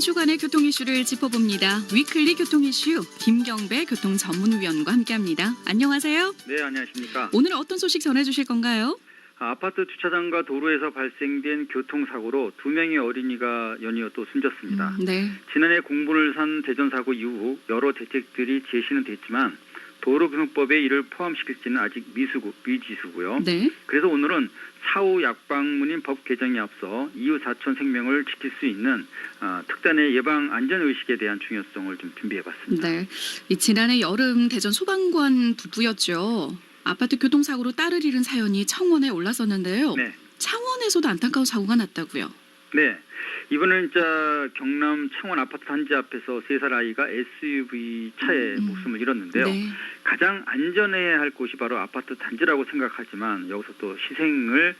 주간의 교통 이슈를 짚어봅니다. 위클리 교통 이슈 김경배 교통 전문위원과 함께합니다. 안녕하세요. 네, 안녕하십니까. 오늘 어떤 소식 전해주실 건가요? 아파트 주차장과 도로에서 발생된 교통사고로 2명의 어린이가 연이어 또 숨졌습니다. 네. 지난해 공분을산 대전사고 이후 여러 대책들이 제시는 됐지만 도로교통법에 이를 포함시킬지는 아직 미지수고요. 네. 그래서 오늘은 사후 약방문인 법 개정에 앞서 이웃 사촌 생명을 지킬 수 있는 특단의 예방 안전의식에 대한 중요성을 좀 준비해봤습니다. 네. 지난해 여름 대전 소방관 부부였죠. 아파트 교통사고로 딸을 잃은 사연이 청원에 올랐었는데요. 네. 창원에서도 안타까운 사고가 났다고요. 네. 이번엔 진짜 경남 창원 아파트 단지 앞에서 3살 아이가 SUV 차에 목숨을 잃었는데요. 네. 가장 안전해야 할 곳이 바로 아파트 단지라고 생각하지만 여기서 또 희생을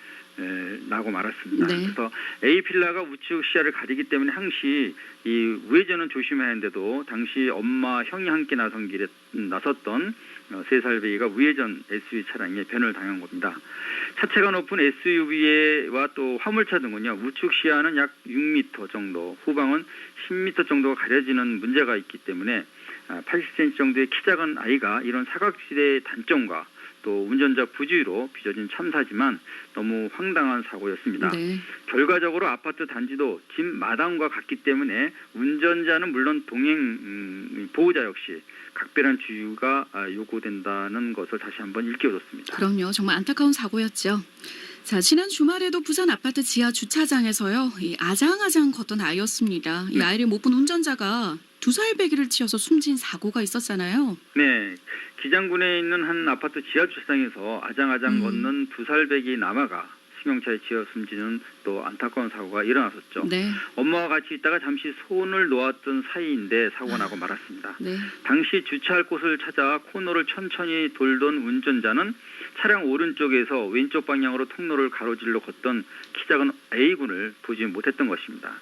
나고 말았습니다. 네. 그래서 A필라가 우측 시야를 가리기 때문에 항시 이 우회전은 조심해야 하는데도 당시 엄마, 형이 함께 나섰던 3살 베이가 우회전 SUV 차량에 변을 당한 겁니다. 차체가 높은 SUV와 또 화물차 등은요, 우측 시야는 약 6m 정도, 후방은 10m 정도가 가려지는 문제가 있기 때문에 80cm 정도의 키 작은 아이가 이런 사각지대의 단점과 또 운전자 부주의로 빚어진 참사지만 너무 황당한 사고였습니다. 네. 결과적으로 아파트 단지도 집 마당과 같기 때문에 운전자는 물론 동행 보호자 역시 각별한 주의가 요구된다는 것을 다시 한번 일깨워줬습니다. 그럼요. 정말 안타까운 사고였죠. 자, 지난 주말에도 부산 아파트 지하 주차장에서요, 이 아장아장 걷던 아이였습니다. 이 아이를 못 본 운전자가 2살 배기를 치어서 숨진 사고가 있었잖아요. 네, 기장군에 있는 한 아파트 지하 주차장에서 아장아장 걷는 2살 배기 남아가 승용차에 치여 숨지는 또 안타까운 사고가 일어났었죠. 네. 엄마와 같이 있다가 잠시 손을 놓았던 사이인데 사고가 나고 말았습니다. 네. 당시 주차할 곳을 찾아 코너를 천천히 돌던 운전자는 차량 오른쪽에서 왼쪽 방향으로 통로를 가로질러 걷던 키 작은 A군을 보지 못했던 것입니다.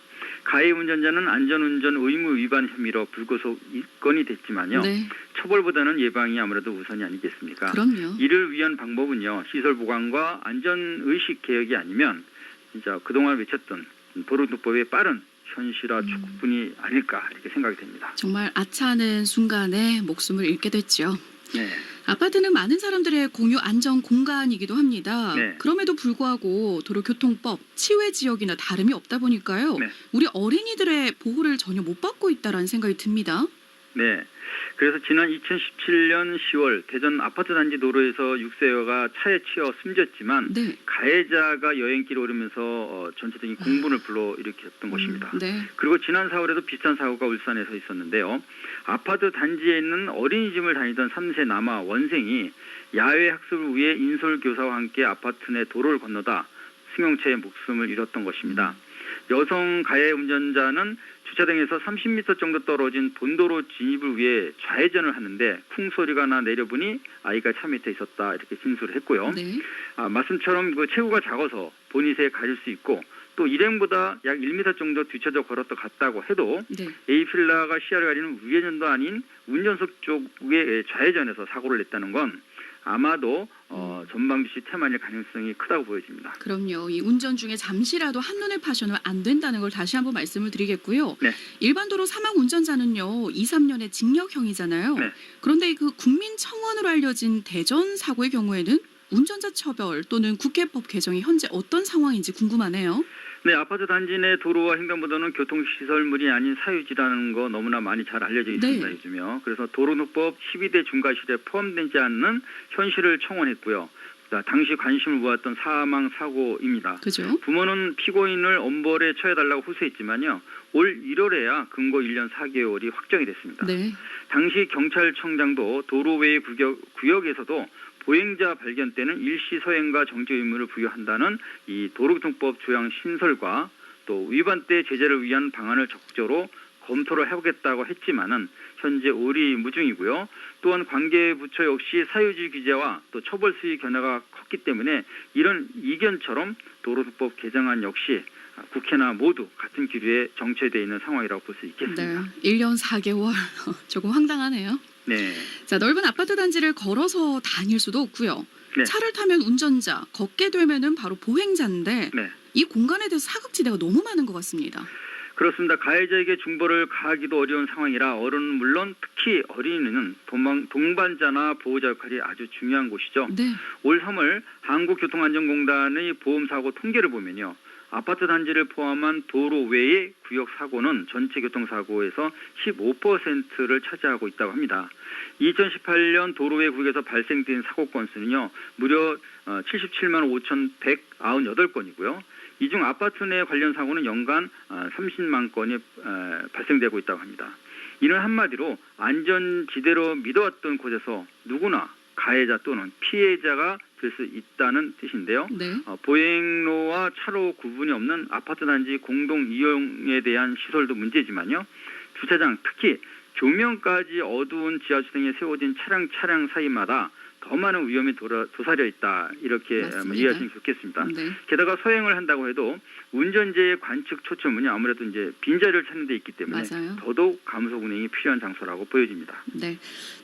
가해 운전자는 안전운전 의무 위반 혐의로 불구속 입건이 됐지만요. 네. 처벌보다는 예방이 아무래도 우선이 아니겠습니까? 그럼요. 이를 위한 방법은요, 시설 보강과 안전의식 개혁이 아니면 진짜 그동안 외쳤던 도로교통법의 빠른 현실화 촉구뿐이 아닐까 이렇게 생각이 됩니다. 정말 아차하는 순간에 목숨을 잃게 됐죠. 네. 아파트는 많은 사람들의 공유 안전 공간이기도 합니다. 네. 그럼에도 불구하고 도로교통법 치외 지역이나 다름이 없다 보니까요. 네. 우리 어린이들의 보호를 전혀 못 받고 있다라는 생각이 듭니다. 네. 그래서 지난 2017년 10월 대전 아파트 단지 도로에서 6세여가 차에 치여 숨졌지만 네. 가해자가 여행길에 오르면서 전체적인 공분을 불러일으켰던 것입니다. 네. 그리고 지난 4월에도 비슷한 사고가 울산에서 있었는데요. 아파트 단지에 있는 어린이집을 다니던 3세 남아 원생이 야외 학습을 위해 인솔교사와 함께 아파트 내 도로를 건너다 승용차에 목숨을 잃었던 것입니다. 여성 가해 운전자는 주차장에서 30m 정도 떨어진 본도로 진입을 위해 좌회전을 하는데 쿵 소리가 나 내려보니 아이가 차 밑에 있었다 이렇게 진술을 했고요. 네. 말씀처럼 그 체구가 작아서 보닛에 가릴 수 있고 또 일행보다 약 1m 정도 뒤쳐져 걸었다 갔다고 해도 네. A필라가 시야를 가리는 우회전도 아닌 운전석 쪽에 좌회전해서 사고를 냈다는 건 아마도 전방주시 태만일 가능성이 크다고 보여집니다. 그럼요. 이 운전 중에 잠시라도 한눈에 파셔는 안 된다는 걸 다시 한번 말씀을 드리겠고요. 네. 일반 도로 사망 운전자는요. 2, 3년의 징역형이잖아요. 네. 그런데 그 국민청원으로 알려진 대전 사고의 경우에는 운전자 처벌 또는 국회법 개정이 현재 어떤 상황인지 궁금하네요. 네, 아파트 단지 내 도로와 횡단보도는 교통시설물이 아닌 사유지라는 거 너무나 많이 잘 알려져 있습니다. 네. 요즘요. 그래서 도로교통법 12대 중과실에 포함되지 않는 현실을 청원했고요. 당시 관심을 모았던 사망 사고입니다. 그죠? 부모는 피고인을 엄벌에 처해달라고 호소했지만요. 올 1월에야 금고 1년 4개월이 확정이 됐습니다. 네. 당시 경찰청장도 도로외 구역에서도 보행자 발견 때는 일시 서행과 정지 의무를 부여한다는 이 도로교통법 조항 신설과 또 위반 때 제재를 위한 방안을 적극적으로 검토를 해보겠다고 했지만은 현재 오리무중이고요. 또한 관계 부처 역시 사유지 규제와 또 처벌 수위 견해가 컸기 때문에 이런 이견처럼 도로교통법 개정안 역시 국회나 모두 같은 기류에 정체되어 있는 상황이라고 볼 수 있겠습니다. 네. 1년 4개월 조금 황당하네요. 네. 자, 넓은 아파트 단지를 걸어서 다닐 수도 없고요. 네. 차를 타면 운전자, 걷게 되면은 바로 보행자인데 네. 이 공간에 대해서 사각지대가 너무 많은 것 같습니다. 그렇습니다. 가해자에게 중벌을 가하기도 어려운 상황이라 어른은 물론 특히 어린이는 동반자나 보호자 역할이 아주 중요한 곳이죠. 네. 올 3월 한국교통안전공단의 보험사고 통계를 보면요. 아파트 단지를 포함한 도로 외의 구역 사고는 전체 교통사고에서 15%를 차지하고 있다고 합니다. 2018년 도로 외 구역에서 발생된 사고 건수는요. 무려 77만 5,198건이고요. 이 중 아파트 내 관련 사고는 연간 30만 건이 발생되고 있다고 합니다. 이는 한마디로 안전지대로 믿어왔던 곳에서 누구나 가해자 또는 피해자가 될 수 있다는 뜻인데요. 네. 보행로와 차로 구분이 없는 아파트 단지 공동 이용에 대한 시설도 문제지만요. 주차장 특히 조명까지 어두운 지하주택에 세워진 차량 사이마다 더 많은 위험이 도사려 있다. 이렇게 맞습니다. 이해하시면 좋겠습니다. 네. 게다가 서행을 한다고 해도 운전자의 관측 초점은 아무래도 이제 빈자리를 찾는 데 있기 때문에 맞아요. 더더욱 감속 운행이 필요한 장소라고 보여집니다. 네.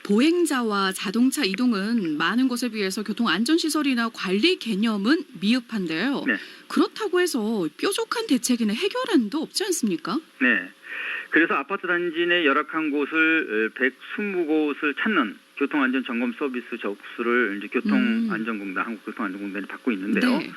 보행자와 자동차 이동은 많은 곳에 비해서 교통 안전 시설이나 관리 개념은 미흡한데요. 네. 그렇다고 해서 뾰족한 대책이나 해결안도 없지 않습니까? 네. 그래서 아파트 단지 내 열악한 곳을 120곳을 찾는 교통안전 점검 서비스 접수를 이제 교통안전공단, 한국교통안전공단이 받고 있는데요. 네.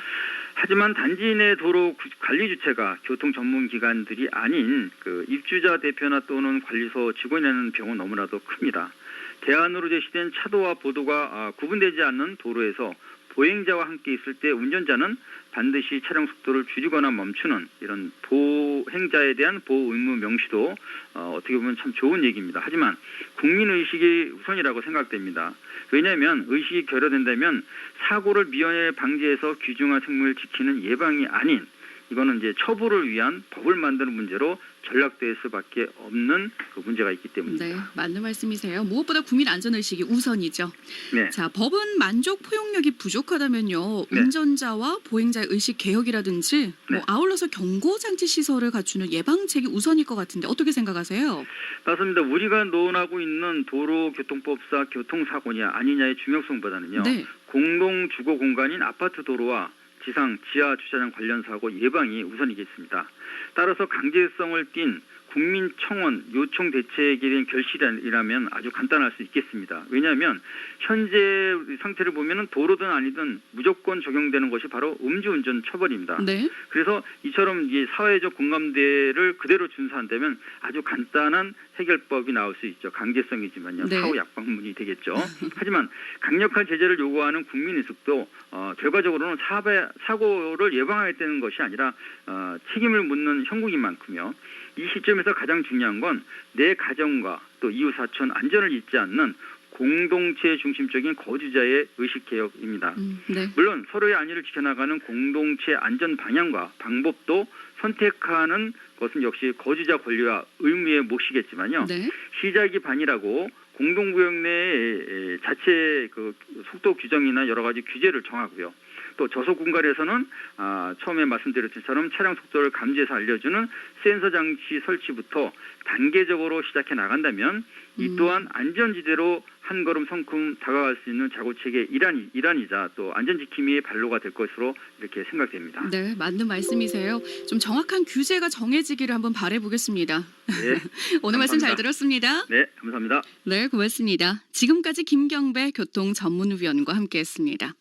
하지만 단지 내 도로 관리 주체가 교통 전문 기관들이 아닌 그 입주자 대표나 또는 관리소 직원이라는 경우는 너무나도 큽니다. 대안으로 제시된 차도와 보도가 구분되지 않는 도로에서 보행자와 함께 있을 때 운전자는 반드시 차량 속도를 줄이거나 멈추는 이런 보행자에 대한 보호 의무 명시도 어떻게 보면 참 좋은 얘기입니다. 하지만 국민의식이 우선이라고 생각됩니다. 왜냐하면 의식이 결여된다면 사고를 미연에 방지해서 귀중한 생명을 지키는 예방이 아닌 이거는 이제 처벌을 위한 법을 만드는 문제로 전락될 수밖에 없는 그 문제가 있기 때문입니다. 네, 맞는 말씀이세요. 무엇보다 국민 안전 의식이 우선이죠. 네. 자, 법은 만족 포용력이 부족하다면요. 네. 운전자와 보행자의 의식 개혁이라든지 네. 아울러서 경고 장치 시설을 갖추는 예방책이 우선일 것 같은데 어떻게 생각하세요? 맞습니다. 우리가 논하고 있는 도로교통법상 교통사고냐 아니냐의 중요성보다는요. 네. 공동 주거 공간인 아파트 도로와 지하 주차장 관련 사고 예방이 우선이겠습니다. 따라서 강제성을 띈 국민청원 요청 대책에 대한 결실이라면 아주 간단할 수 있겠습니다. 왜냐하면 현재 상태를 보면은 도로든 아니든 무조건 적용되는 것이 바로 음주운전 처벌입니다. 네. 그래서 이처럼 이 사회적 공감대를 그대로 준수한다면 아주 간단한 해결법이 나올 수 있죠. 강제성이지만요. 네. 사후 약방문이 되겠죠. 하지만 강력한 제재를 요구하는 국민의식도 결과적으로는 사고를 예방하겠다는 것이 아니라 책임을 묻는 형국인 만큼요. 이 시점에서 가장 중요한 건 내 가정과 또 이웃 사촌 안전을 잊지 않는 공동체 중심적인 거주자의 의식 개혁입니다. 네. 물론 서로의 안위를 지켜나가는 공동체 안전 방향과 방법도 선택하는 것은 역시 거주자 권리와 의무의 몫이겠지만요. 네. 시작이 반이라고 공동구역 내 자체 그 속도 규정이나 여러 가지 규제를 정하고요. 또 저속 공간에서는 처음에 말씀드렸던 차량 속도를 감지해서 알려주는 센서 장치 설치부터 단계적으로 시작해 나간다면 이 또한 안전지대로 한 걸음 성큼 다가갈 수 있는 자구책의 일환이자 또 안전지킴이의 발로가 될 것으로 이렇게 생각됩니다. 네, 맞는 말씀이세요. 좀 정확한 규제가 정해지기를 한번 바라보겠습니다. 네, 오늘 말씀 잘 감사합니다. 들었습니다. 네, 감사합니다. 네, 고맙습니다. 지금까지 김경배 교통전문위원과 함께했습니다.